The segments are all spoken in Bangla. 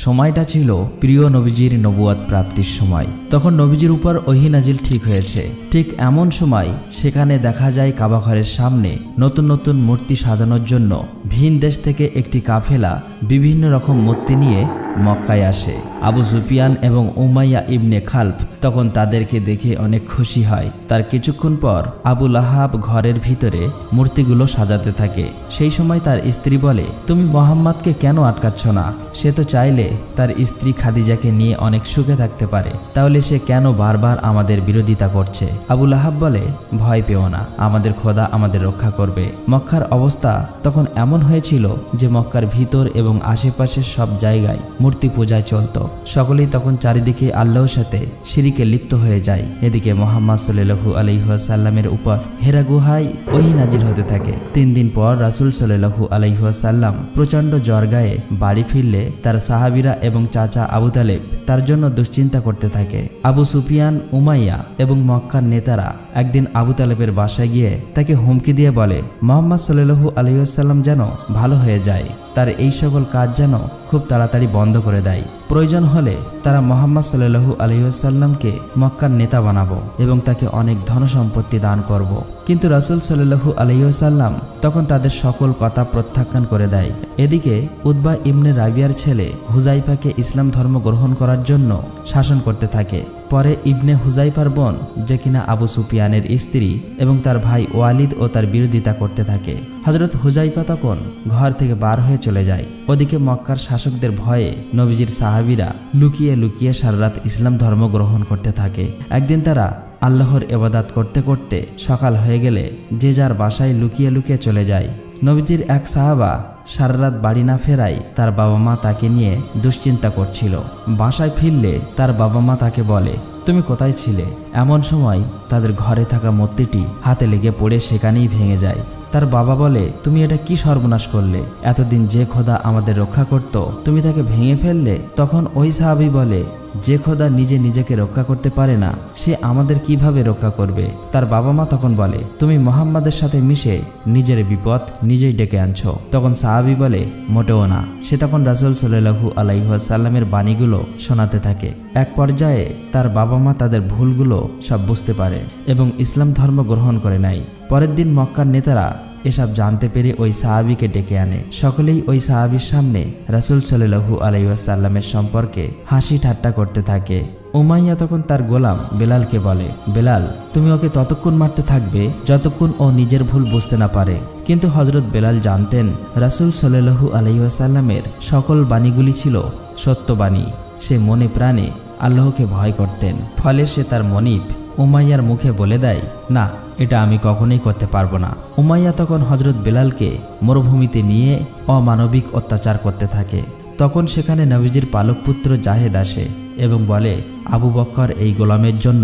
সময়টা ছিল প্রিয় নবীজির নবুয়ত প্রাপ্তির সময়। তখন নবীজির উপর ওহী নাজিল ঠিক হয়েছে। ঠিক এমন সময় সেখানে দেখা যায় কাবাঘরের সামনে নতুন নতুন মূর্তি সাজানোর জন্য ভিন দেশ থেকে একটি কাফেলা বিভিন্ন রকম মূর্তি নিয়ে মক্কায় আসে। আবু সুফিয়ান এবং উমাইয়া ইবনে খালফ তখন তাদেরকে দেখে অনেক খুশি হয়। তার কিছুক্ষণ পর আবু লাহাব ঘরের ভিতরে মূর্তিগুলো সাজাতে থাকে। সেই সময় তার স্ত্রী বলে, তুমি মোহাম্মদকে কেন আটকাচ্ছ না? সে তো চাইলে তার স্ত্রী খাদিজাকে নিয়ে অনেক সুখে থাকতে পারে, তাহলে সে কেন বারবার আমাদের বিরোধিতা করছে? আবু লাহাব বলে, ভয় পেও না, আমাদের খোদা আমাদের রক্ষা করবে। মক্কার অবস্থা তখন এমন হয়েছিল যে মক্কার ভিতর এবং আশেপাশের সব জায়গায় মূর্তি পূজায় চলত। সকলেই তখন চারিদিকে আল্লাহর সাথে শিরিকে লিপ্ত হয়ে যায়। এদিকে মুহাম্মদ সাল্লাল্লাহু আলাইহি ওয়াসাল্লামের উপর হেরা গুহায় ওহী নাজিল হতে থাকে। 3 দিন পর রাসূল সাল্লাল্লাহু আলাইহি ওয়াসাল্লাম প্রচণ্ড জ্বর গায়ে বাড়ি ফিরলে তার সাহাবীরা এবং চাচা আবু তালেব তার জন্য দুশ্চিন্তা করতে থাকে। আবু সুফিয়ান, উমাইয়া এবং মক্কার নেতারা একদিন আবু তালেবের বাসায় গিয়ে তাকে হুমকি দিয়ে বলে, মুহাম্মদ সাল্লাল্লাহু আলাইহি ওয়াসাল্লাম যেন ভালো হয়ে যায়, তার এই সকল কাজ যেন খুব তাড়াতাড়ি বন্ধ করে দেয়। প্রয়োজন হলে তারা মুহাম্মদ সাল্লাল্লাহু আলাইহি ওয়াসাল্লামকে মক্কার নেতা বানাবো এবং তাকে অনেক ধনসম্পত্তি দান করব। কিন্তু রাসূল সাল্লাল্লাহু আলাইহি ওয়াসাল্লাম তখন তাদের সকল কথা প্রত্যাখ্যান করে দেয়। এদিকে উতবা ইবনে রাবিয়ার ছেলে হুজাইফাকে ইসলাম ধর্ম গ্রহণ করার জন্য শাসন করতে থাকে। পরে ইবনে হুজাইফার বোন, যে কিনা আবু সুফিয়ানের স্ত্রী, এবং তার ভাই ওয়ালিদ ও তার বিরোধিতা করতে থাকে। হযরত হুজাইফা তখন ঘর থেকে বার হয়ে চলে যায়। ওদিকে মক্কার শাসকদের ভয়ে নবীজির সাহাবীরা লুকিয়ে লুকিয়ে সারা রাত ইসলাম ধর্ম গ্রহণ করতে থাকে। একদিন তারা আল্লাহর ইবাদত করতে করতে সকাল হয়ে গেলে যে যার বাসায় লুকিয়ে লুকিয়ে চলে যায়। নবীজির এক সাহাবা সারা রাত বাড়ি না ফেরায় তার বাবা মা তাকে নিয়ে দুশ্চিন্তা করছিল। বাসায় ফিরলে তার বাবা মা তাকে বলে, তুমি কোথায় ছিলে? এমন সময় তাদের ঘরে থাকা মূর্তিটি হাতে লেগে পড়ে সেখানেই ভেঙে যায়। তার বাবা বলে, তুমি এটা কি সর্বনাশ করলে? এতদিন যে খোদা আমাদের রক্ষা করত, তুমি তাকে ভেঙে ফেললে। তখন ওই সাহাবী বলে, যে খোদা নিজে নিজেকে রক্ষা করতে পারে না, সে আমাদের কিভাবে রক্ষা করবে? তার বাবা মা তখন বলে, তুমি মুহাম্মাদের সাথে মিশে নিজের বিপদ নিজেই ডেকে আনছো। তখন সাহাবী বলে, মোটেও না। সে তখন রাসূল সাল্লাল্লাহু আলাইহি ওয়াসাল্লামের বাণীগুলো শোনাতে থাকে। এক পর্যায়ে তার বাবা মা তাদের ভুলগুলো সব বুঝতে পারে এবং ইসলাম ধর্ম গ্রহণ করে নেয়। পরের দিন মক্কার নেতারা এসব জানতে পেরে ওই সাহাবীকে ডেকে আনে। সকলেই ওই সাহাবীর সামনে রাসূল সাল্লাল্লাহু আলাইহি ওয়াসাল্লামের সম্পর্কে হাসি ঠাট্টা করতে থাকে। উমাইয়া তখন তার গোলাম বেলালকে বলে, বেলাল, তুমি ওকে ততক্ষণ মারতে থাকবে যতক্ষণ ও নিজের ভুল বুঝতে না পারে। কিন্তু হযরত বেলাল জানতেন রাসূল সাল্লাল্লাহু আলাইহি ওয়াসাল্লামের সকল বাণীগুলি ছিল সত্যবাণী। সে মনে প্রাণে আল্লাহকে ভয় করতেন। ফলে সে তার মনিব উমাইয়ার মুখে বলে দেয়, না, এটা আমি কখনোই করতে পারবো না। উমাইয়া তখন হযরত বেলালকে মরুভূমিতে নিয়ে অমানবিক অত্যাচার করতে থাকে। তখন সেখানে নবীজির পালক পুত্র জাহেদ আসে এবং বলে, আবু বকর এই গোলামের জন্য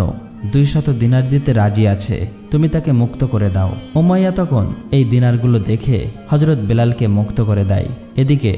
200 দিনার দিতে রাজি আছে, তুমি তাকে মুক্ত করে দাও। উমাইয়া তখন এই দিনারগুলো দেখে হযরত বেলালকে মুক্ত করে দেয়। এদিকে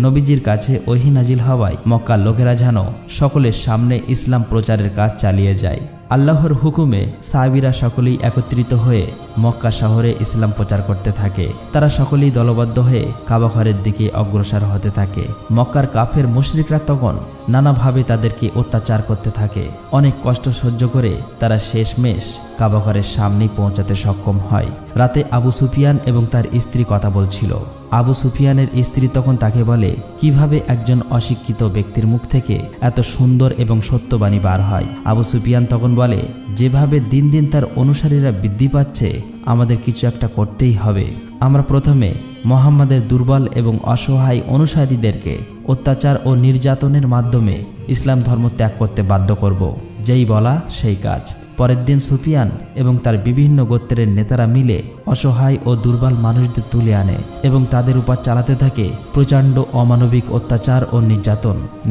নবীজির কাছে ওহী নাজিল হওয়ায় মক্কার লোকেরা যেন সকলের সামনে ইসলাম প্রচারের কাজ চালিয়ে যায়। আল্লাহর হুকুমে সাহাবীরা সকলেই একত্রিত হয়ে মক্কা শহরে ইসলাম প্রচার করতে থাকে। তারা সকলেই দলবদ্ধ হয়ে কাবাঘরের দিকে অগ্রসর হতে থাকে। মক্কার কাফের মুশরিকরা তখন নানাভাবে তাদেরকে অত্যাচার করতে থাকে। অনেক কষ্ট সহ্য করে তারা শেষমেশ কাবাঘরের সামনে পৌঁছাতে সক্ষম হয়। রাতে আবু সুফিয়ান এবং তার স্ত্রী কথা বলছিল। আবু সুফিয়ানের স্ত্রী তখন তাকে বলে, কিভাবে একজন অশিক্ষিত ব্যক্তির মুখ থেকে এত সুন্দর এবং সত্যবাণী বার হয়? আবু সুফিয়ান তখন বলে, যেভাবে দিন দিন তার অনুসারীরা বৃদ্ধি পাচ্ছে, আমাদের কিছু একটা করতেই হবে। আমরা প্রথমে মুহাম্মাদের দুর্বল এবং অসহায় অনুসারীদেরকে অত্যাচার ও নির্যাতনের মাধ্যমে ইসলাম ধর্ম ত্যাগ করতে বাধ্য করব। যেই বলা সেই কাজ। পরের দিন সুফিয়ান এবং তার বিভিন্ন গোত্রের নেতারা মিলে অসহায় ও দুর্বল মানুষদের তুলে আনে এবং তাদের উপর চালাতে থাকে প্রচণ্ড অমানবিক অত্যাচার ও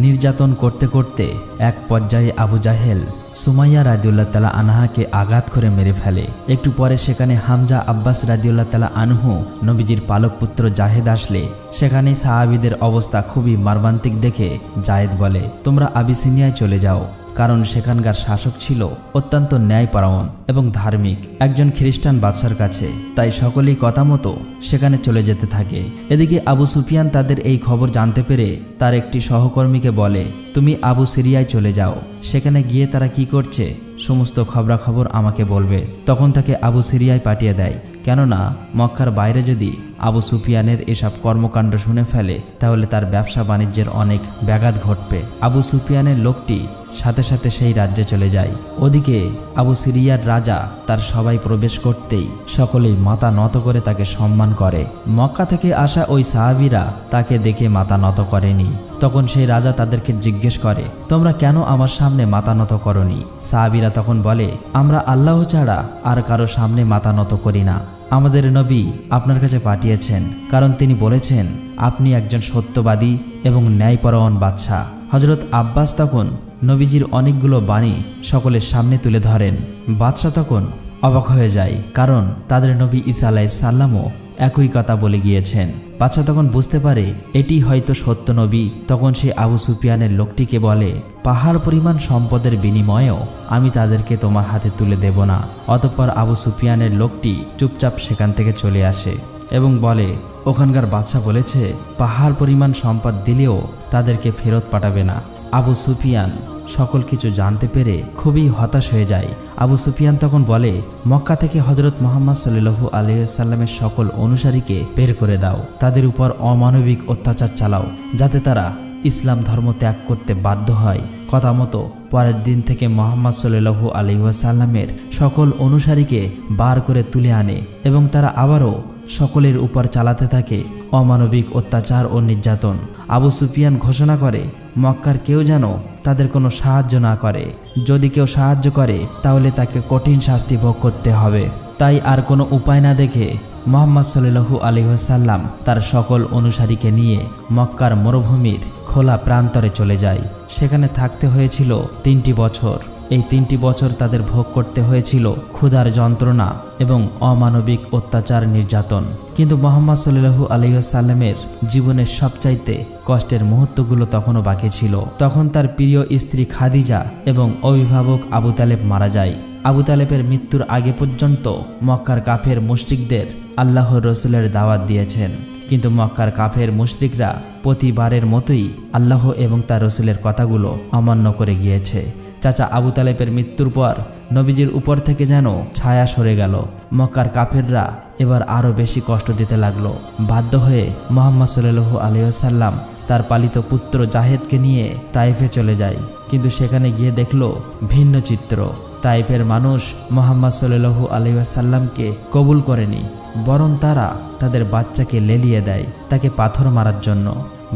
নির্যাতন করতে করতে এক পর্যায়ে আবু জাহেল সুমাইয়া রাদিয়াল্লাহু তাআলা আনহাকে আঘাত করে মেরে ফেলে। একটু পরে সেখানে হামজা আব্বাস রাদিয়াল্লাহু তাআলা আনহু নবীজির পালক পুত্র জাহেদ আসলে সেখানে সাহাবীদের অবস্থা খুবই মর্মান্তিক দেখে জায়েদ বলে, তোমরা আবিসিনিয়ায় চলে যাও। কারণ সেখানকার শাসক ছিল অত্যন্ত ন্যায়পরায়ণ এবং ধার্মিক একজন খ্রিস্টান বাদশার কাছে। তাই সকলেই কথা মতো সেখানে চলে যেতে থাকে। এদিকে আবু সুফিয়ান তাদের এই খবর জানতে পেরে তার একটি সহকর্মীকে বলে, তুমি আবু সিরিয়ায় চলে যাও, সেখানে গিয়ে তারা কি করছে সমস্ত খবরাখবর আমাকে বলবে। তখন তাকে আবু সিরিয়ায় পাঠিয়ে দেয়, কেননা মক্কার বাইরে যদি আবু সুফিয়ানের এসব কর্মকাণ্ড শুনে ফেলে তাহলে তার ব্যবসা বাণিজ্যের অনেক ব্যাঘাত ঘটবে। আবু সুফিয়ানের লোকটি সাথে সাথে সেই রাজ্যে চলে যায়। ওদিকে আবু সিরিয়ার রাজা তার সবাই প্রবেশ করতেই সকলেই মাথা নত করে তাকে সম্মান করে। মক্কা থেকে আসা ওই সাহাবীরা তাকে দেখে মাথা নত করেনি। তখন সেই রাজা তাদেরকে জিজ্ঞেস করে, তোমরা কেন আমার সামনে মাথা নত করনি? সাহাবীরা তখন বলে, আমরা আল্লাহ ছাড়া আর কারো সামনে মাথা নত করি না। আমাদের নবী আপনার কাছে পাঠিয়েছেন, কারণ তিনি বলেছেন আপনি একজন সত্যবাদী এবং ন্যায়পরায়ণ বাদশাহ। হযরত আব্বাস তখন নবীজির অনেকগুলো বাণী সকলের সামনে তুলে ধরেন। বাদশাহ তখন অবাক হয়ে যায়, কারণ তাদের নবী ঈসা আলাইহিস সালামও একই কথা বলে গিয়েছেন। বাদশাহ তখন বুঝতে পারে এটি হয়তো সত্য নবী। তখন সে আবু সুফিয়ানের লোকটিকে বলে, পাহাড় পরিমাণ সম্পদের বিনিময়েও আমি তাদেরকে তোমার হাতে তুলে দেব না। অতঃপর আবু সুফিয়ানের লোকটি চুপচাপ সেখান থেকে চলে আসে এবং বলে, ওখানকার বাদশাহ বলেছে পাহাড় পরিমাণ সম্পদ দিলেও তাদেরকে ফেরত পাঠাবে না। আবু সুফিয়ান সকল কিছু জানতে পেরে খুবই হতাশ হয়ে যায়। আবু সুফিয়ান তখন বলে, মক্কা থেকে হযরত মুহাম্মদ সাল্লাল্লাহু আলাইহি ওয়াসাল্লামের সকল অনুসারীকে বের করে দাও, তাদের উপর অমানবিক অত্যাচার চালাও, যাতে তারা ইসলাম ধর্ম ত্যাগ করতে বাধ্য হয়। কথা মতো পরের দিন থেকে মুহাম্মদ সাল্লাল্লাহু আলাইহি ওয়াসাল্লামের সকল অনুসারীকে বার করে তুলে আনে এবং তারা আবারও সকলের উপর চালাতে থাকে অমানবিক অত্যাচার ও নির্যাতন। আবু সুফিয়ান ঘোষণা করে, মক্কার কেউ যেন তাদের কোনো সাহায্য না করে। যদি কেউ সাহায্য করে তাহলে তাকে কঠিন শাস্তি ভোগ করতে হবে। তাই আর কোনো উপায় না দেখে মুহাম্মদ সাল্লাল্লাহু আলাইহি ওয়াসাল্লাম তার সকল অনুসারীকে নিয়ে মক্কার মরুভূমির খোলা প্রান্তরে চলে যায়। সেখানে থাকতে হয়েছিল 3টি বছর। এই 3টি বছর তাদের ভোগ করতে হয়েছিল ক্ষুধার যন্ত্রণা এবং অমানবিক অত্যাচার নির্যাতন। কিন্তু মুহাম্মদ সাল্লাল্লাহু আলাইহি ওয়াসাল্লামের জীবনের সবচাইতে কষ্টের মুহূর্তগুলো তখনও বাকি ছিল। তখন তার প্রিয় স্ত্রী খাদিজা এবং অভিভাবক আবু তালেব মারা যায়। আবু তালেবের মৃত্যুর আগে পর্যন্ত মক্কার কাফের মুশরিকদের আল্লাহর রসুলের দাওয়াত দিয়েছেন, কিন্তু মক্কার কাফের মুশরিকরা প্রতিবারের মতোই আল্লাহ এবং তার রসুলের কথাগুলো অমান্য করে গিয়েছে। চাচা আবু তালেবের মৃত্যুর পর নবীজির উপর থেকে যেন ছায়া সরে গেল। মক্কার কাফেররা এবার আরও বেশি কষ্ট দিতে লাগলো। বাধ্য হয়ে মুহাম্মদ সাল্লাল্লাহু আলাইহি ওয়াসাল্লাম তার পালিত পুত্র জাহেদকে নিয়ে তাইফে চলে যায়। কিন্তু সেখানে গিয়ে দেখলো ভিন্ন চিত্র। তাইফের মানুষ মুহাম্মদ সাল্লাল্লাহু আলাইহি ওয়াসাল্লামকে কবুল করেনি, বরং তারা তাদের বাচ্চাকে লেলিয়ে দেয় তাকে পাথর মারার জন্য।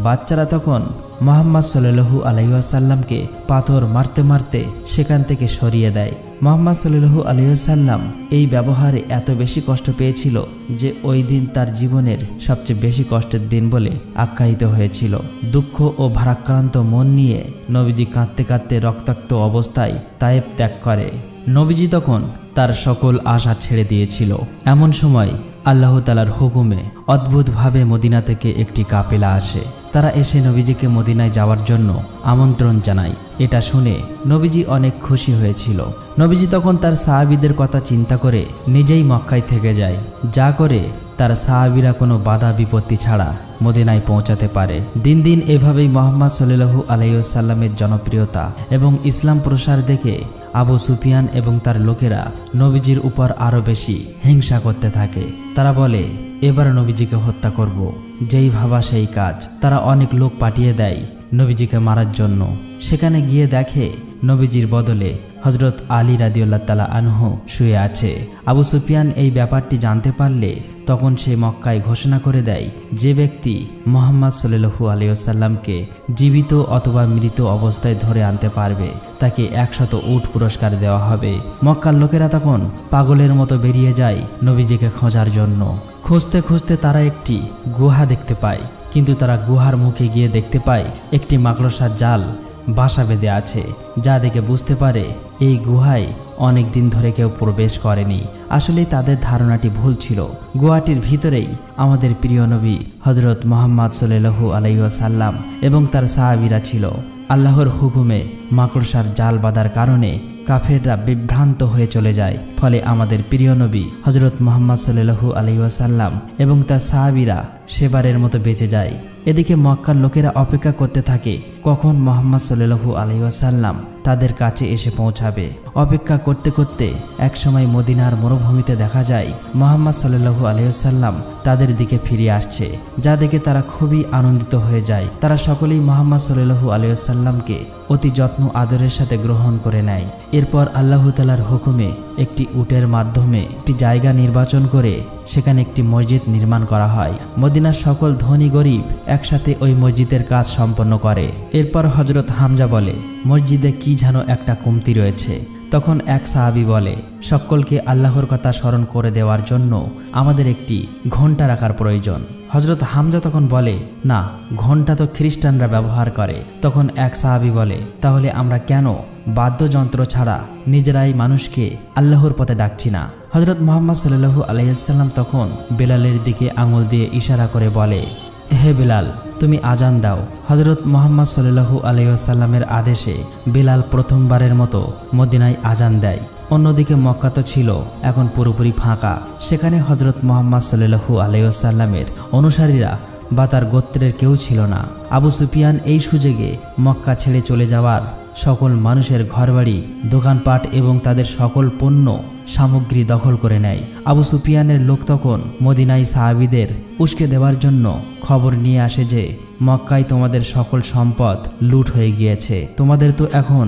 বাচ্চারা তখন মুহাম্মদ সাল্লাল্লাহু আলাইহি ওয়াসাল্লামকে পাথর মারতে মারতে সেখান থেকে সরিয়ে দেয়। মুহাম্মদ সাল্লাল্লাহু আলাইহি ওয়াসাল্লাম এই ব্যবহারে এত বেশি কষ্ট পেয়েছিল যে ওই দিন তার জীবনের সবচেয়ে বেশি কষ্টের দিন বলে আখ্যায়িত হয়েছিল। দুঃখ ও ভারাক্রান্ত মন নিয়ে নবীজি কাঁদতে কাঁদতে রক্তাক্ত অবস্থায় তায়েফ ত্যাগ করে। নবীজি তখন তার সকল আশা ছেড়ে দিয়েছিল। এমন সময় আল্লাহ তাআলার হুকুমে অদ্ভুতভাবে মদিনা থেকে একটি কাফেলা আসে। তারা এসে নবীজিকে মদিনায় যাওয়ার জন্য আমন্ত্রণ জানায়। এটা শুনে নবীজি অনেক খুশি হয়েছিল। নবীজি তখন তার সাহাবীদের কথা চিন্তা করে নিজেই মক্কায় থেকে যায়, যা করে তার সাহাবীরা কোনো বাধা বিপত্তি ছাড়া মদিনায় পৌঁছাতে পারে। দিন দিন এভাবেই মুহাম্মদ সাল্লাল্লাহু আলাইহি ওয়াসাল্লামের জনপ্রিয়তা এবং ইসলাম প্রসার দেখে আবু সুফিয়ান এবং তার লোকেরা নবীজির উপর আরও বেশি হিংসা করতে থাকে। তারা বলে, এবার নবীজিকে হত্যা করব। যেই ভাবা সেই কাজ। তারা অনেক লোক পাঠিয়ে দেয় নবীজিকে মারার জন্য। সেখানে গিয়ে দেখে নবীজির বদলে হযরত আলী রাদিয়াল্লাহু তাআলা আনহু শুয়ে আছে। আবু সুফিয়ান এই ব্যাপারটি জানতে পারলে তখন সে মক্কায় ঘোষণা করে দেয়, যে ব্যক্তি মুহাম্মদ সাল্লাল্লাহু আলাইহি ওয়াসাল্লামকে জীবিত অথবা মৃত অবস্থায় ধরে আনতে পারবে তাকে 100 উট পুরস্কার দেওয়া হবে। মক্কার লোকেরা তখন পাগলের মতো বেরিয়ে যায় নবীজিকে খোঁজার জন্য। খুঁজতে খুঁজতে তারা একটি গুহা দেখতে পায়, কিন্তু তারা গুহার মুখে গিয়ে দেখতে পায় একটি মাকড়সার জাল বাসা বেঁধে আছে, যা দেখে বুঝতে পারে এই গুহায় অনেক দিন ধরে কেউ প্রবেশ করেনি। আসলে তাদের ধারণাটি ভুল ছিল। গুহাটির ভিতরেই আমাদের প্রিয় নবী হযরত মুহাম্মদ সাল্লাল্লাহু আলাইহি ওয়াসাল্লাম এবং তার সাহাবীরা ছিল। আল্লাহর হুকুমে মাকড়সার জাল বাঁধার কারণে কাফেররা বিভ্রান্ত হয়ে চলে যায়। ফলে আমাদের প্রিয় নবী হযরত মুহাম্মদ সাল্লাল্লাহু আলাইহি ওয়াসাল্লাম এবং তার সাহাবীরা সেবারের মতো বেঁচে যায়। এদিকে মক্কার লোকেরা অপেক্ষা করতে থাকে কখন মুহাম্মদ সাল্লাল্লাহু আলাইহি ওয়াসাল্লাম তাদের কাছে এসে পৌঁছাবে। অপেক্ষা করতে করতে একসময় মদিনার মরুভূমিতে দেখা যায় মুহাম্মদ সাল্লাল্লাহু আলাইহি ওয়াসাল্লাম তাদের দিকে ফিরে আসছে, যা দেখে তারা খুবই আনন্দিত হয়ে যায়। তারা সকলেই মুহাম্মদ সাল্লাল্লাহু আলাইহি ওয়াসাল্লামকে অতি যত্ন আদরের সাথে গ্রহণ করে নেয়। এরপর আল্লাহ তাআলার হুকুমে একটি উটের মাধ্যমে একটি জায়গা নির্বাচন করে সেখানে একটি মসজিদ নির্মাণ করা হয়। মদিনার সকল ধনী গরিব একসাথে ওই মসজিদের কাজ সম্পন্ন করে। এরপর হযরত হামজা বলে, মসজিদে কি যেন একটা কমতি রয়েছে। তখন এক সাহাবী বলে, সকলকে আল্লাহর কথা স্মরণ করে দেওয়ার জন্য আমাদের একটি ঘণ্টা রাখার প্রয়োজন। হযরত হামজা তখন বলে, না, ঘণ্টা তো খ্রিস্টানরা ব্যবহার করে। তখন এক সাহাবী বলে, তাহলে আমরা কেন বাদ্যযন্ত্র ছাড়া নিজেরাই মানুষকে আল্লাহর পথে ডাকছি না? হযরত মুহাম্মদ সাল্লাল্লাহু আলাইহি ওয়াসাল্লাম তখন বেলালের দিকে আঙুল দিয়ে ইশারা করে বলে, হে বেলাল, তুমি আজান দাও। হযরত মুহাম্মদ সাল্লাল্লাহু আলাইহি ওয়াসাল্লামের আদেশে বেলাল প্রথমবারের মতো মদিনায় আজান দেয়। অন্যদিকে মক্কা তো ছিল এখন পুরোপুরি ফাঁকা। সেখানে হযরত মুহাম্মদ সাল্লাল্লাহু আলাইহি ওয়াসাল্লামের অনুসারীরা বা তার গোত্রের কেউ ছিল না। আবু সুফিয়ান এই সুযোগে মক্কা ছেড়ে চলে যাওয়ার সকল মানুষের ঘরবাড়ি, দোকানপাট এবং তাদের সকল পণ্য সামগ্রী দখল করে নেয়। আবু সুফিয়ানের লোক তখন মদিনায় সাহাবীদের উস্কে দেওয়ার জন্য খবর নিয়ে আসে যে মক্কায় তোমাদের সকল সম্পদ লুট হয়ে গিয়েছে, তোমাদের তো এখন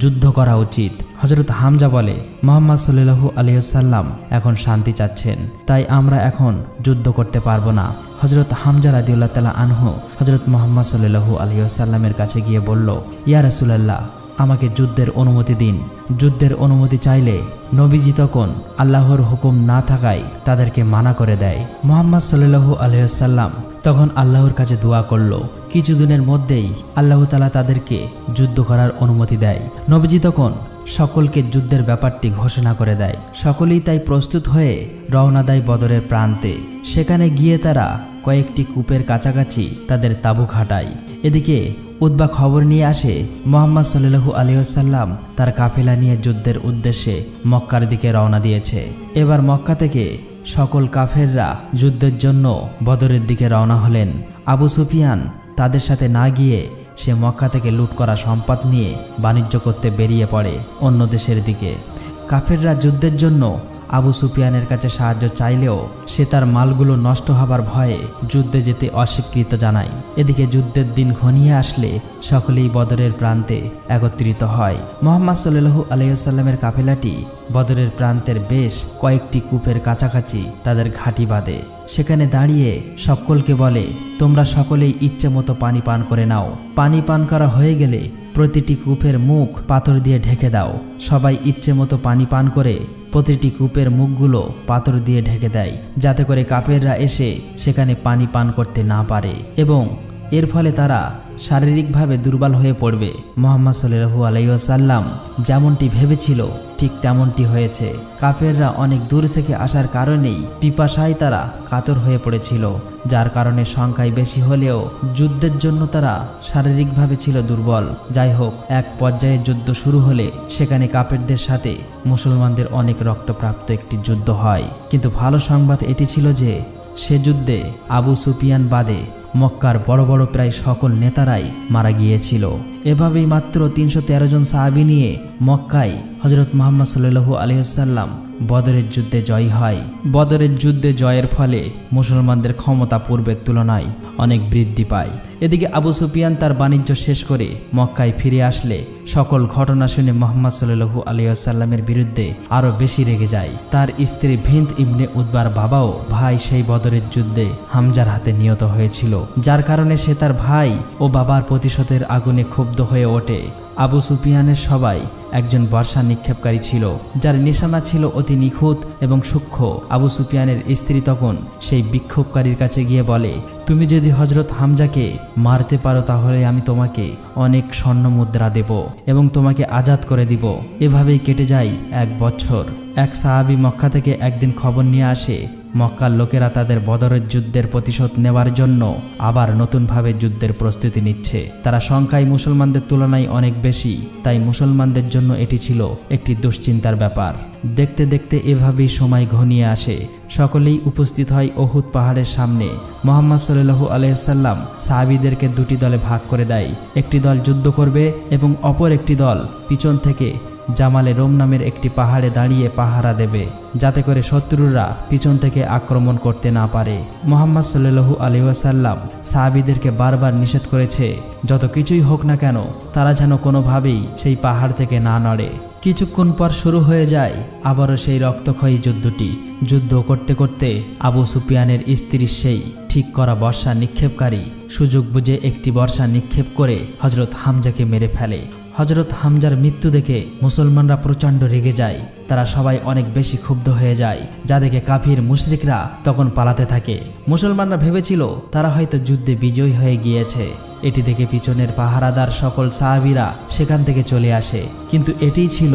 যুদ্ধ করা উচিত। হযরত হামজা বলে, মুহাম্মদ সাল্লাল্লাহু আলাইহি ওয়াসাল্লাম এখন শান্তি চাচ্ছেন, তাই আমরা এখন যুদ্ধ করতে পারবো না। হযরত হামজা রাদিয়াল্লাহু তাআলা আনহু হযরত মুহাম্মদ সাল্লাল্লাহু আলাইহি ওয়াসাল্লামের কাছে গিয়ে বলল, ইয়া রাসূলুল্লাহ, আমাকে যুদ্ধের অনুমতি দিন। যুদ্ধের অনুমতি চাইলে নবীজি তখন আল্লাহর হুকুম না থাকায় তাদেরকে মানা করে দেয়। মুহাম্মদ সাল্লাল্লাহু আলাইহি ওয়াসাল্লাম তখন আল্লাহর কাছে দোয়া করল। কিছুদিনের মধ্যেই আল্লাহ তাআলা তাদেরকে যুদ্ধ করার অনুমতি দেয়। নবীজি তখন সকলকে যুদ্ধের ব্যাপারটি ঘোষণা করে দেয়। সকলেই তাই প্রস্তুত হয়ে রওনা দেয় বদরের প্রান্তে। সেখানে গিয়ে তারা কয়েকটি কূপের কাছাকাছি তাদের তাঁবু খাটায়। এদিকে উতবা খবর নিয়ে আসে মুহাম্মদ সাল্লাল্লাহু আলাইহি ওয়াসাল্লাম তার কাফেলা নিয়ে যুদ্ধের উদ্দেশ্যে মক্কার দিকে রওনা দিয়েছে। এবার মক্কা থেকে সকল কাফেররা যুদ্ধের জন্য বদরের দিকে রওনা হলেন। আবু সুফিয়ান তাদের সাথে না গিয়ে সে মক্কা থেকে লুট করা সম্পদ নিয়ে বাণিজ্য করতে বেরিয়ে পড়ে অন্য দেশের দিকে। কাফেররা যুদ্ধের জন্য আবু সুফিয়ানের কাছে সাহায্য চাইলেও সে তার মালগুলো নষ্ট হবার ভয়ে যুদ্ধে যেতে অস্বীকৃত জানায়। এদিকে যুদ্ধের দিন ঘনিয়ে আসলে সকলেই বদরের প্রান্তে একত্রিত হয়। মুহাম্মদ সাল্লাল্লাহু আলাইহি ওয়াসাল্লামের কাফেলাটি বদরের প্রান্তের বেশ কয়েকটি কূপের কাছাকাছি তাদের ঘাঁটি বাঁধে। সেখানে দাঁড়িয়ে সকলকে বলে, তোমরা সকলেই ইচ্ছে মতো পানি পান করে নাও। পানি পান করা হয়ে গেলে প্রতিটি কূপের মুখ পাথর দিয়ে ঢেকে দাও। সবাই ইচ্ছে মতো পানি পান করে প্রতিটি কূপের মুখগুলো পাথর দিয়ে ঢেকে দেয়, যাতে করে কাফেররা এসে সেখানে পানি পান করতে না পারে এবং এর ফলে তারা শারীরিকভাবে দুর্বল হয়ে পড়বে। মুহাম্মদ সাল্লাল্লাহু আলাইহি ওয়াসাল্লাম যেমনটি ভেবেছিল ঠিক তেমনটি হয়েছে। কাফেররা অনেক দূর থেকে আসার কারণেই পিপাসায় তারা কাতর হয়ে পড়েছিল, যার কারণে সংখ্যায় বেশি হলেও যুদ্ধের জন্য তারা শারীরিকভাবে ছিল দুর্বল। যাই হোক, এক পর্যায়ে যুদ্ধ শুরু হলে সেখানে কাফেরদের সাথে মুসলমানদের অনেক রক্তপ্রাপ্ত একটি যুদ্ধ হয়। কিন্তু ভালো সংবাদ এটি ছিল যে সে যুদ্ধে আবু সুফিয়ান বাদে মক্কার বড় বড় প্রায় সকল নেতারাই মারা গিয়েছিল। এভাবেই মাত্র 313 জন সাহাবী নিয়ে মক্কায় হযরত মুহাম্মদ সাল্লাল্লাহু আলাইহি ওয়াসাল্লাম বদরের যুদ্ধে জয়ী হয়। বদরের যুদ্ধে জয়ের ফলে মুসলমানদের ক্ষমতা পূর্বের তুলনায় অনেক বৃদ্ধি পায়। এদিকে আবু সুফিয়ান তার বাণিজ্য শেষ করে মক্কায় ফিরে আসলে সকল ঘটনা শুনে মুহাম্মদ সাল্লাল্লাহু আলাইহি ওয়াসাল্লামের বিরুদ্ধে আরো বেশি রেগে যায়। তার স্ত্রী ভিন্দ ইবনে উতবার বাবাও ভাই সেই বদরের যুদ্ধে হামজার হাতে নিহত হয়েছিল, যার কারণে সে তার ভাই ও বাবার প্রতিশোধের আগুনে ক্ষুব্ধ হয়ে ওঠে। আবু সুফিয়ানের সবাই একজন বর্ষা নিক্ষেপকারী ছিল, যার নিশানা ছিল অতি নিখুঁত এবং সূক্ষ্ম। আবু সুফিয়ানের স্ত্রী তখন সেই বিক্ষোভকারীর কাছে গিয়ে বলে, তুমি যদি হযরত হামজাকে মারতে পারো তাহলে আমি তোমাকে অনেক স্বর্ণ মুদ্রা দেব এবং তোমাকে আজাদ করে দিব। এভাবেই কেটে যায় 1 বছর। এক সাহাবী মক্কা থেকে একদিন খবর নিয়ে আসে মক্কার লোকেরা তাদের বদরের যুদ্ধের প্রতিশোধ নেওয়ার জন্য আবার নতুনভাবে যুদ্ধের প্রস্তুতি নিচ্ছে। তারা সংখ্যায় মুসলমানদের তুলনায় অনেক বেশি, তাই মুসলমানদের জন্য এটি ছিল একটি দুশ্চিন্তার ব্যাপার। দেখতে দেখতে এভাবেই সময় ঘনিয়ে আসে। সকলেই উপস্থিত হয় উহুদ পাহাড়ের সামনে। মুহাম্মদ সাল্লাল্লাহু আলাইহি ওয়াসাল্লাম সাহাবীদেরকে দুটি দলে ভাগ করে দেয়। একটি দল যুদ্ধ করবে এবং অপর একটি দল পিছন থেকে জামালে রোম নামের একটি পাহাড়ে দাঁড়িয়ে পাহারা দেবে, যাতে করে শত্রুরা পিছন থেকে আক্রমণ করতে না পারে। মুহাম্মদ সাল্লাল্লাহু আলাইহি ওয়াসাল্লাম সাহাবীদেরকে বারবার নিষেধ করেছে, যত কিছুই হোক না কেন তারা যেন কোনোভাবেই সেই পাহাড় থেকে না নড়ে। কিছুক্ষণ পর শুরু হয়ে যায় আবারও সেই রক্তক্ষয়ী যুদ্ধটি। যুদ্ধ করতে করতে আবু সুফিয়ানের স্ত্রীর সেই ঠিক করা বর্ষা নিক্ষেপকারী সুযোগ বুঝে একটি বর্ষা নিক্ষেপ করে হযরত হামজাকে মেরে ফেলে। হযরত হামজার মৃত্যু দেখে মুসলমানরা প্রচণ্ড রেগে যায়। তারা সবাই অনেক বেশি ক্ষুব্ধ হয়ে যায়, যা দেখে কাফির মুশরিকরা তখন পালাতে থাকে। মুসলমানরা ভেবেছিল তারা হয়তো যুদ্ধে বিজয়ী হয়ে গিয়েছে। এটি দেখে পিছনের পাহারাদার সকল সাহাবীরা সেখান থেকে চলে আসে, কিন্তু এটিই ছিল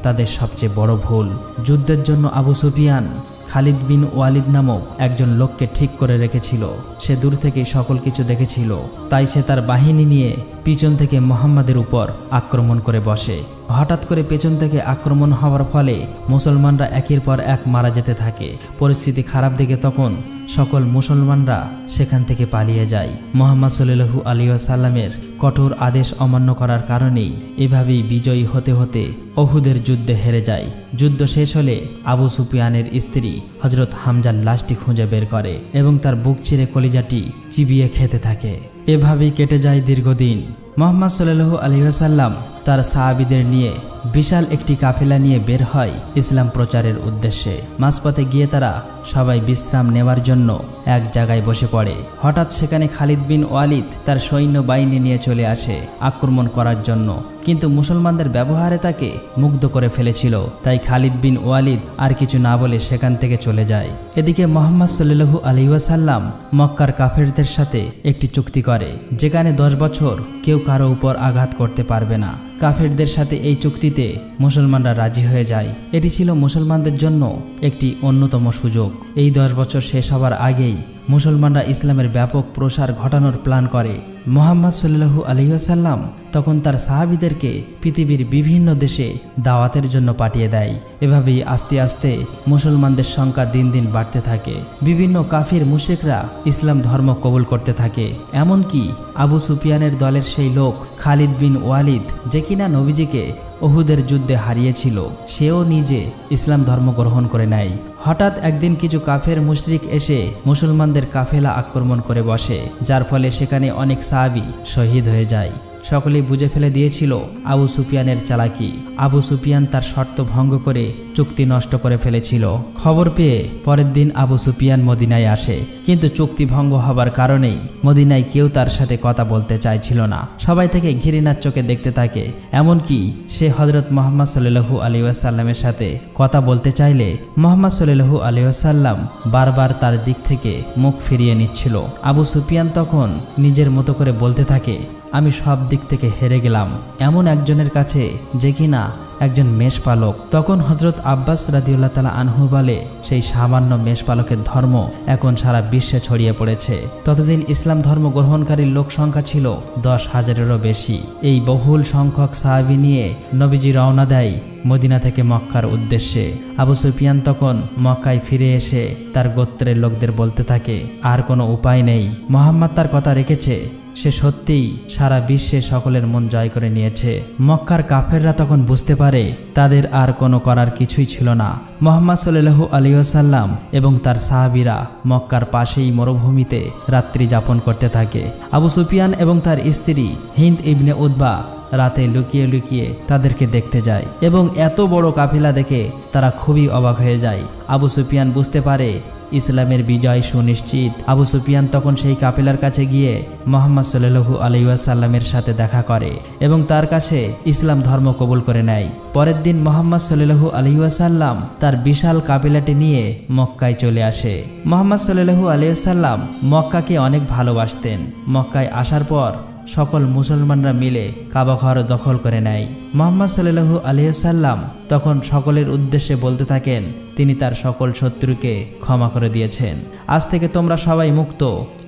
তাদের সবচেয়ে বড় ভুল। যুদ্ধের জন্য আবু সুফিয়ান খালিদ বিন ওয়ালিদ নামক একজন লোককে ঠিক করে রেখেছিল। সে দূর থেকেই সকল কিছু দেখেছিল, তাই সে তার বাহিনী নিয়ে পিছন থেকে মুহাম্মাদের উপর আক্রমণ করে বসে। হঠাৎ করে পেছন থেকে আক্রমণ হওয়ার ফলে মুসলমানরা একের পর এক মারা যেতে থাকে। পরিস্থিতি খারাপ দেখে তখন সকল মুসলমানরা সেখান থেকে পালিয়ে যায়। মুহাম্মদ সাল্লাল্লাহু আলাইহি ওয়াসাল্লামের কঠোর আদেশ অমান্য করার কারণেই এভাবেই বিজয়ী হতে হতে উহুদের যুদ্ধে হেরে যায়। যুদ্ধ শেষ হলে আবু সুফিয়ানের স্ত্রী হযরত হামজার লাশটি খুঁজে বের করে এবং তার বুক চিরে কলিজাটি চিবিয়ে খেতে থাকে। এভাবেই কেটে যায় দীর্ঘদিন। মুহাম্মদ সাল্লাল্লাহু আলাইহি ওয়াসাল্লাম তার সাহাবীদের নিয়ে বিশাল একটি কাফেলা নিয়ে বের হয় ইসলাম প্রচারের উদ্দেশ্যে। মাঝপথে গিয়ে তারা সবাই বিশ্রাম নেওয়ার জন্য এক জায়গায় বসে পড়ে। হঠাৎ সেখানে খালিদ বিন ওয়ালিদ তার সৈন্য বাহিনী নিয়ে চলে আসে আক্রমণ করার জন্য, কিন্তু মুসলমানদের ব্যবহারে তাকে মুগ্ধ করে ফেলেছিল। তাই খালিদ বিন ওয়ালিদ আর কিছু না বলে সেখান থেকে চলে যায়। এদিকে মুহাম্মদ সাল্লাল্লাহু আলাইহি ওয়াসাল্লাম মক্কার কাফেরদের সাথে একটি চুক্তি করে, যেখানে 10 বছর কেউ কারো উপর আঘাত করতে পারবে না। কাফেরদের সাথে এই চুক্তিতে মুসলমানরা রাজি হয়ে যায়। এটি ছিল মুসলমানদের জন্য একটি অন্যতম সুযোগ। এই 10 বছর শেষ হওয়ার আগেই মুসলমানরা ইসলামের ব্যাপক প্রসার ঘটানোর প্ল্যান করে। মুহাম্মদ সাল্লাল্লাহু আলাইহি ওয়াসাল্লাম তখন তার সাহাবীদেরকে পৃথিবীর বিভিন্ন দেশে দাওয়াতের জন্য পাঠিয়ে দেয়। এভাবেই আস্তে আস্তে মুসলমানদের সংখ্যা দিন দিন বাড়তে থাকে। বিভিন্ন কাফির মুশরিকরা ইসলাম ধর্ম কবুল করতে থাকে। এমনকি আবু সুফিয়ানের দলের সেই লোক খালিদ বিন ওয়ালিদ, যে কিনা নবীজিকে উহুদের যুদ্ধে হারিয়েছিল, সেও নিজে ইসলাম ধর্ম গ্রহণ করে নেয়। হঠাৎ একদিন কিছু কাফের মুশরিক এসে মুসলমানদের কাফেলা আক্রমণ করে বসে, যার ফলে সেখানে অনেক সাহাবী শহীদ হয়ে যায়। সকলেই বুঝে ফেলে দিয়েছিল আবু সুফিয়ানের চালাকি। আবু সুফিয়ান তার শর্ত ভঙ্গ করে চুক্তি নষ্ট করে ফেলেছিল। খবর পেয়ে পরের দিন আবু সুফিয়ান মদিনায় আসে, কিন্তু চুক্তি ভঙ্গ হবার কারণেই মদিনায় কেউ তার সাথে কথা বলতে চাইছিল না। সবাই থেকে ঘৃণার চোখে দেখতে থাকে। এমনকি সে হযরত মুহাম্মদ সাল্লাল্লাহু আলাইহি ওয়াসাল্লামের সাথে কথা বলতে চাইলে মুহাম্মদ সাল্লাল্লাহু আলাইহি ওয়াসাল্লাম বারবার তার দিক থেকে মুখ ফিরিয়ে নিচ্ছিল। আবু সুফিয়ান তখন নিজের মতো করে বলতে থাকে, আমি সব দিক থেকে হেরে গেলাম এমন একজনের কাছে, যে কিনা একজন মেষপালক। তখন হযরত আব্বাস রাদিয়াল্লাহু তাআলা আনহু বলে, সেই সামান্য মেষপালকের ধর্ম এখন সারা বিশ্বে ছড়িয়ে পড়েছে। ততদিন ইসলাম ধর্ম গ্রহণকারী লোক সংখ্যা ছিল 10,000-এরও বেশি। এই বহুল সংখ্যক সাহাবী নিয়ে নবীজি রওনা দেয় মদিনা থেকে মক্কার উদ্দেশ্যে। আবু সুফিয়ান তখন মক্কায় ফিরে এসে তার গোত্রের লোকদের বলতে থাকে, আর কোনো উপায় নেই, মুহাম্মদ তার কথা রেখেছে। সে সত্যিই সারা বিশ্বে সকলের মন জয় করে নিয়েছে। মক্কার কাফেররা তখন বুঝতে পারে তাদের আর কোনো করার কিছুই ছিল না। মুহাম্মদ সাল্লাল্লাহু আলাইহি ওয়াসাল্লাম এবং তার সাহাবীরা মক্কার পাশেই মরুভূমিতে রাত্রি যাপন করতে থাকে। আবু সুফিয়ান এবং তার স্ত্রী হিন্দ ইবনে উতবা রাতে লুকিয়ে লুকিয়ে তাদেরকে দেখতে যায় এবং এত বড় কাফেলা দেখে তারা খুবই অবাক হয়ে যায়। আবু সুফিয়ান বুঝতে পারে ইসলামের বিজয় সুনিশ্চিত। আবু সুফিয়ান তখন সেই কাফেলার কাছে গিয়ে মুহাম্মদ সাল্লাল্লাহু আলাইহি ওয়াসাল্লামের সাথে দেখা করে এবং তার কাছে ইসলাম ধর্ম কবুল করে নেয়। পরের দিন মুহাম্মদ সাল্লাল্লাহু আলাইহি ওয়াসাল্লাম তার বিশাল কাফেলাটি নিয়ে মক্কায় চলে আসে। মুহাম্মদ সাল্লাল্লাহু আলাইহি ওয়াসাল্লাম মক্কাকে অনেক ভালোবাসতেন। মক্কায় আসার পর সকল মুসলমানরা মিলে কাবা ঘর দখল করে নেয়। মুহাম্মদ সাল্লাল্লাহু আলাইহি ওয়াসাল্লাম তখন সকলের উদ্দেশ্যে বলতে থাকেন, তিনি তার সকল শত্রুকে ক্ষমা করে দিয়েছেন, আজ থেকে তোমরা সবাই মুক্ত।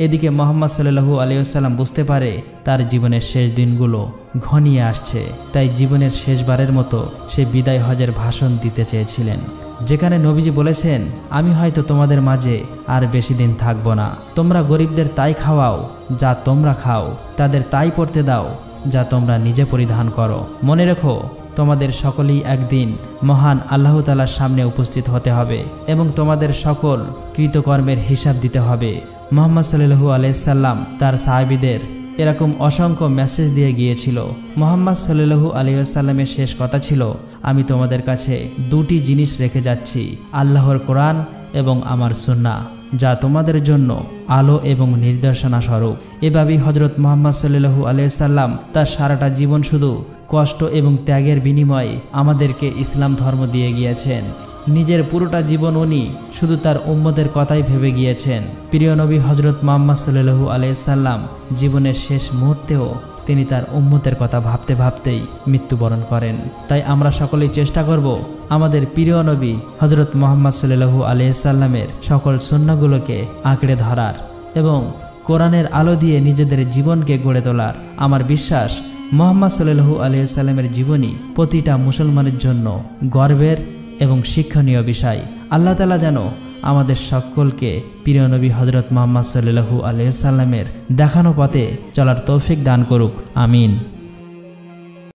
এদিকে মুহাম্মদ সাল্লাল্লাহু আলাইহি ওয়াসাল্লাম বুঝতে পারে তার জীবনের শেষ দিনগুলো ঘনিয়ে আসছে, তাই জীবনের শেষবারের মতো সে বিদায় হজের ভাষণ দিতে চেয়েছিলেন, যেখানে নবীজি বলেছেন, আমি হয়তো তোমাদের মাঝে আর বেশি দিন থাকবো না। তোমরা গরিবদের তাই খাওয়াও যা তোমরা খাও, তাদের তাই পরতে দাও যা তোমরা নিজে পরিধান করো। মনে রেখো, তোমাদের সকলেই একদিন মহান আল্লাহ তাআলার সামনে উপস্থিত হতে হবে এবং তোমাদের সকল কৃতকর্মের হিসাব দিতে হবে। মুহাম্মদ সাল্লাল্লাহু আলাইহি সাল্লাম তার সাহাবীদের এরকম অসংখ্য মেসেজ দিয়ে গিয়েছিল। মুহাম্মদ সাল্লাল্লাহু আলাইহি ওয়াসাল্লামের শেষ কথা ছিল, আমি তোমাদের কাছে দুটি জিনিস রেখে যাচ্ছি, আল্লাহর কোরআন এবং আমার সুন্নাহ, যা তোমাদের জন্য আলো এবং নির্দেশনা স্বরূপ। এভাবেই হযরত মুহাম্মদ সাল্লাল্লাহু আলাইহি ওয়াসাল্লাম তার সারাটা জীবন শুধু কষ্ট এবং ত্যাগের বিনিময়ে আমাদেরকে ইসলাম ধর্ম দিয়ে গিয়েছেন। নিজের পুরোটা জীবন উনি শুধু তার উম্মতের কথাই ভেবে গিয়েছেন। প্রিয় নবী হযরত মুহাম্মদ সাল্লাল্লাহু আলাইহি ওয়াসাল্লাম জীবনের শেষ মুহূর্তেও তিনি তার উম্মতের কথা ভাবতে ভাবতেই মৃত্যুবরণ করেন। তাই আমরা সকলেই চেষ্টা করব আমাদের প্রিয় নবী হযরত মুহাম্মদ সাল্লাল্লাহু আলাইহি ওয়াসাল্লামের সকল সুন্নাহগুলোকে আঁকড়ে ধরার এবং কোরআনের আলো দিয়ে নিজেদের জীবনকে গড়ে তোলার। আমার বিশ্বাস, মুহাম্মদ সাল্লাল্লাহু আলাইহি ওয়াসাল্লামের জীবনী প্রতিটা মুসলমানের জন্য গর্বের এবং শিক্ষণীয় বিষয়। আল্লাহ তাআলা যেন আমাদের সকলকে প্রিয় নবী হযরত মুহাম্মদ সাল্লাল্লাহু আলাইহি ওয়াসাল্লামের দেখানো পথে চলার তৌফিক দান করুক। আমিন।